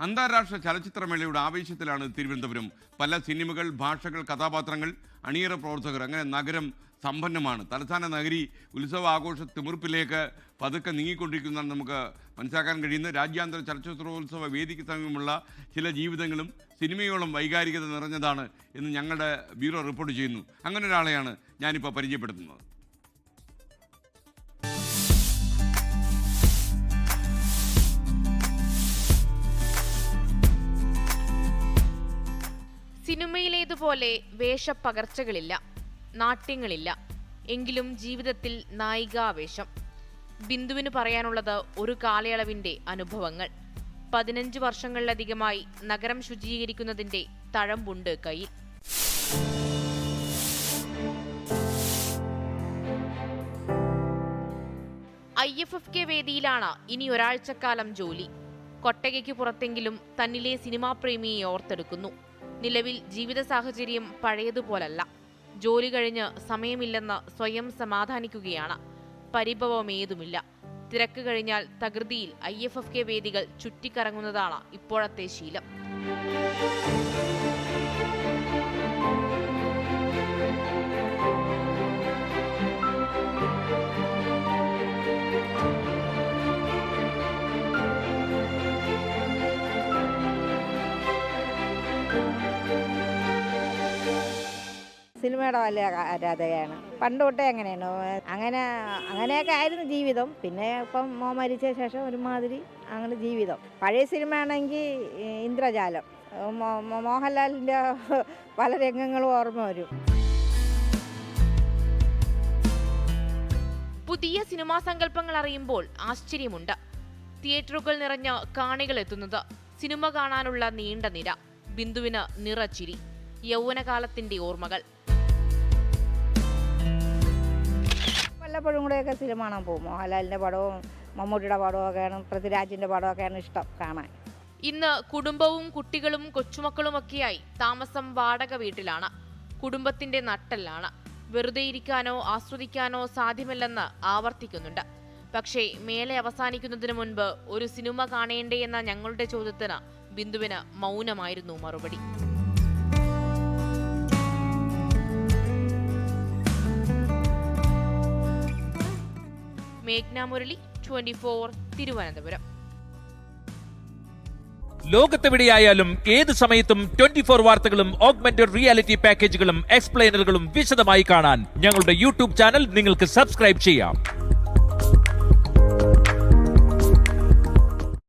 അന്താരാഷ്ട്ര ചലച്ചിത്രമേളയുടെ ആവേശത്തിലാണ് തിരുവനന്തപുരം. പല സിനിമകൾ, ഭാഷകൾ, കഥാപാത്രങ്ങൾ, അണിയറ പ്രവർത്തകർ, അങ്ങനെ നഗരം സമ്പന്നമാണ്. തലസ്ഥാന നഗരി ഉത്സവ ആഘോഷ തിമിർപ്പിലേക്ക് പതുക്കെ നീങ്ങിക്കൊണ്ടിരിക്കുന്നതാണ് നമുക്ക് മനസ്സിലാക്കാൻ കഴിയുന്നത്. രാജ്യാന്തര ചലച്ചിത്രോത്സവ വേദിക്ക് സമീപമുള്ള ചില ജീവിതങ്ങളും സിനിമയോളം വൈകാരികത നിറഞ്ഞതാണ് എന്ന് ഞങ്ങളുടെ ബ്യൂറോ റിപ്പോർട്ട് ചെയ്യുന്നു. അങ്ങനെ ഒരാളെയാണ് ഞാനിപ്പോൾ പരിചയപ്പെടുത്തുന്നത്. സിനിമയിലേതുപോലെ വേഷപ്പകർച്ചകളില്ല, നാട്യങ്ങളില്ല. എങ്കിലും ജീവിതത്തിൽ നായികാവേശം. ബിന്ദുവിന് പറയാനുള്ളത് ഒരു കാലയളവിന്റെ അനുഭവങ്ങൾ. 15 വർഷങ്ങളിലധികമായി നഗരം ശുചീകരിക്കുന്നതിന്റെ തഴമ്പുണ്ട് കയ്യിൽ. IFFK വേദിയിലാണ് ഇനി ഒരാഴ്ചക്കാലം ജോലി. കൊട്ടകയ്ക്ക് പുറത്തെങ്കിലും തന്നിലെ സിനിമാ പ്രേമിയെ ഓർത്തെടുക്കുന്നു. നിലവിൽ ജീവിത സാഹചര്യം പഴയതുപോലല്ല. ജോലി കഴിഞ്ഞ് സമയമില്ലെന്ന് സ്വയം സമാധാനിക്കുകയാണ്. പരിഭവമേതുമില്ല. തിരക്ക് കഴിഞ്ഞാൽ തകൃതിയിൽ IFFK വേദികൾ ചുറ്റിക്കറങ്ങുന്നതാണ് ഇപ്പോഴത്തെ ശീലം. സിനിമയുടെ വലിയ ആരാധകയാണ്. പണ്ട് തൊട്ടേ അങ്ങനെയാണ്. അങ്ങനെയൊക്കെ ആയിരുന്നു ജീവിതം. പിന്നെ ഇപ്പം മരിച്ച ശേഷം ഒരുമാതിരി അങ്ങനെ ജീവിതം. പഴയ സിനിമ ആണെങ്കിൽ ഇന്ദ്രജാലം, മോഹൻലാലിൻ്റെ പല രംഗങ്ങളും ഓർമ്മ വരും. പുതിയ സിനിമാ സങ്കല്പങ്ങൾ അറിയുമ്പോൾ ആശ്ചര്യമുണ്ട്. തിയേറ്ററുകൾ നിറഞ്ഞ് കാണികൾ എത്തുന്നത്, സിനിമ കാണാനുള്ള നീണ്ട നിര, ബിന്ദുവിന് നിറച്ചിരി, യൗവനകാലത്തിന്റെ ഓർമ്മകൾ. വല്ലപ്പോഴും കൂടെയൊക്കെ സിനിമ കാണാൻ പോകും. മോഹൻലാലിൻ്റെ പടവും മമ്മൂട്ടിയുടെ പടമൊക്കെയാണ്, പൃഥ്വിരാജിൻ്റെ പടമൊക്കെയാണ് ഇഷ്ടം കാണാൻ. ഇന്ന് കുടുംബവും കുട്ടികളും കൊച്ചുമക്കളുമൊക്കെയായി താമസം വാടക വീട്ടിലാണ്. കുടുംബത്തിന്റെ നട്ടെല്ലാണ്. വെറുതെ ഇരിക്കാനോ ആസ്വദിക്കാനോ സാധ്യമല്ലെന്ന് ആവർത്തിക്കുന്നുണ്ട്. പക്ഷേ മേലെ അവസാനിക്കുന്നതിന് മുൻപ് ഒരു സിനിമ കാണേണ്ടേ എന്ന ഞങ്ങളുടെ ചോദ്യത്തിന് ബിന്ദുവിന് മൗനമായിരുന്നു മറുപടി. മേഘ്ന മുരളി, 24, തിരുവനന്തപുരം. ലോകത്തെവിടെയായാലും ഏത് സമയത്തും 24 വാർത്തകളും ഓഗ്മെന്റഡ് റിയാലിറ്റി പാക്കേജുകളും എക്സ്പ്ലെയിനറുകളും വിശദമായി കാണാൻ ഞങ്ങളുടെ യൂട്യൂബ് ചാനൽ നിങ്ങൾക്ക് സബ്സ്ക്രൈബ് ചെയ്യാം.